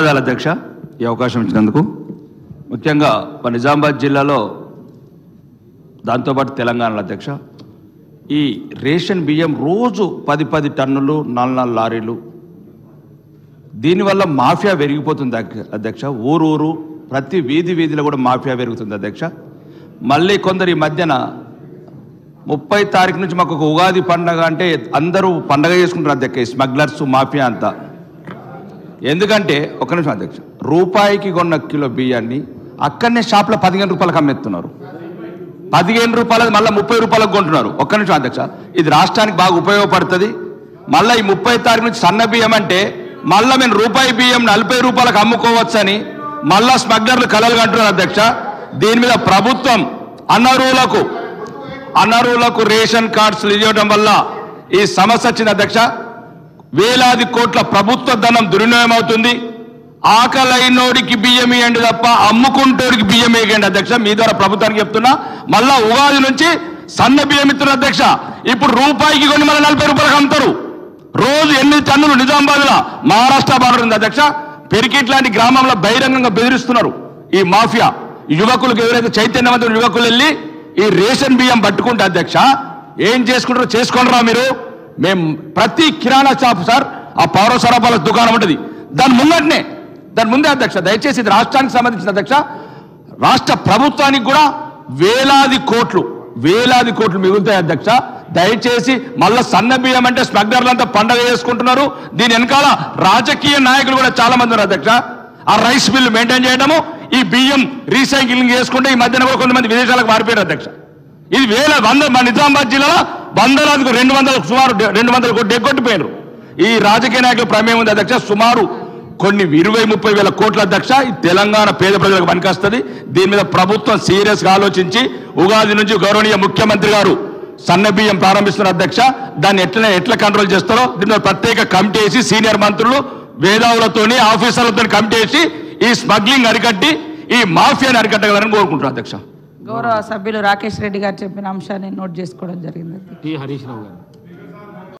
ధన్యవాదాలు అధ్యక్ష ఈ అవకాశం ఇచ్చినందుకు. ముఖ్యంగా నిజామాబాద్ జిల్లాలో దాంతోపాటు తెలంగాణలో అధ్యక్ష ఈ రేషన్ బియ్యం రోజు 10 టన్నులు 4 లారీలు, దీనివల్ల మాఫియా పెరిగిపోతుంది అధ్యక్ష. ఊరు ప్రతి వీధిలో కూడా మాఫియా పెరుగుతుంది అధ్యక్ష. మళ్ళీ కొందరు ఈ మధ్యన 30 తారీఖు నుంచి మాకు ఒక ఉగాది పండగ అంటే అందరూ పండగ చేసుకుంటారు అధ్యక్ష, స్మగ్లర్స్ మాఫియా అంతా. ఎందుకంటే ఒక్క నిమిషం అధ్యక్ష, రూపాయికి కొన్న కిలో బియ్యాన్ని అక్కడనే షాప్లో 15 రూపాయలకు అమ్మేస్తున్నారు. 15 రూపాయలు మళ్ళీ 30 రూపాయలకు కొంటున్నారు. ఒక్క నిమిషం అధ్యక్ష, ఇది రాష్ట్రానికి బాగా ఉపయోగపడుతుంది. మళ్ళీ ఈ 30 తారీఖు నుంచి సన్న బియ్యం అంటే మళ్ళీ మేము రూపాయి బియ్యం 40 రూపాయలకు అమ్ముకోవచ్చని మళ్ళా స్మగ్లర్లు కలలు కంటున్నారు అధ్యక్ష. దీని మీద ప్రభుత్వం అనర్హులకు రేషన్ కార్డ్స్ ఇవ్వడం వల్ల ఈ సమస్య వచ్చింది అధ్యక్ష. వేలాది కోట్ల ప్రభుత్వ ధనం దుర్వినియోగం అవుతుంది. ఆకలైనోడికి బియ్యం ఇవ్వండి తప్ప అమ్ముకుంటోడికి బియ్యం వేయండి అధ్యక్ష. మీ ద్వారా ప్రభుత్వానికి చెప్తున్నా. మళ్ళా ఉగాది నుంచి సన్న బియ్యం ఇస్తున్నారు అధ్యక్ష. ఇప్పుడు రూపాయికి కొని మళ్ళీ 40 రూపాయలకు అమ్ముతారు. రోజు 8 టన్నులు నిజామాబాద్లో మహారాష్ట్ర బార్డర్ ఉంది అధ్యక్ష. పెరికిట్ లాంటి గ్రామంలో బహిరంగంగా బెదిరిస్తున్నారు ఈ మాఫియా. యువకులకు ఎవరైతే చైతన్యవంతులు యువకులు వెళ్ళి ఈ రేషన్ బియ్యం పట్టుకుంటే అధ్యక్ష ఏం చేసుకుంటారో చేసుకోండిరా మీరు. మేము ప్రతి కిరాణా షాప్ సార్ ఆ పౌర సరఫరాల దుకాణం ఉంటుంది, దాని ముందే అధ్యక్ష. దయచేసి ఇది రాష్ట్రానికి సంబంధించిన అధ్యక్ష. రాష్ట్ర ప్రభుత్వానికి కూడా వేలాది కోట్లు మిగులుతాయి అధ్యక్ష. దయచేసి మళ్ళా సన్న బియ్యం అంటే స్మగ్లర్లంతా పండగ చేసుకుంటున్నారు. దీని వెనకాల రాజకీయ నాయకులు కూడా చాలా మంది ఉన్నారు అధ్యక్ష. ఆ రైస్ బిల్లు మెయింటైన్ చేయడము, ఈ బియ్యం రీసైక్లింగ్ చేసుకుంటే ఈ మధ్యన కూడా కొంతమంది విదేశాలకు మారిపోయారు అధ్యక్ష. ఇది మా నిజామాబాద్ జిల్లాలో వందలాదికి 200 సుమారు 200 కోట్లు ఎగ్గొట్టిపోయారు. ఈ రాజకీయ నాయకుల ప్రమేయం ఉంది అధ్యక్ష. సుమారు కొన్ని 20-30 వేల కోట్ల అధ్యక్ష. ఈ తెలంగాణ పేద ప్రజలకు పనికొస్తుంది. దీని మీద ప్రభుత్వం సీరియస్ గా ఆలోచించి ఉగాది నుంచి గౌరవనీయ ముఖ్యమంత్రి గారు సన్న బియ్యం ప్రారంభిస్తున్నారు అధ్యక్ష. దాన్ని ఎట్లా కంట్రోల్ చేస్తారో దీని మీద ప్రత్యేక కమిటీ వేసి సీనియర్ మంత్రులు వేదావులతోని ఆఫీసర్లతో కమిటీ వేసి ఈ స్మగ్లింగ్ అరికట్టి ఈ మాఫియాని అరికట్టగలని కోరుకుంటున్నారు అధ్యక్ష. గౌరవ సభ్యులు రాకేష్ రెడ్డి గారు చెప్పిన అంశాన్ని నోట్ చేసుకోవడం జరిగింది. హరీష్ రావు గారు.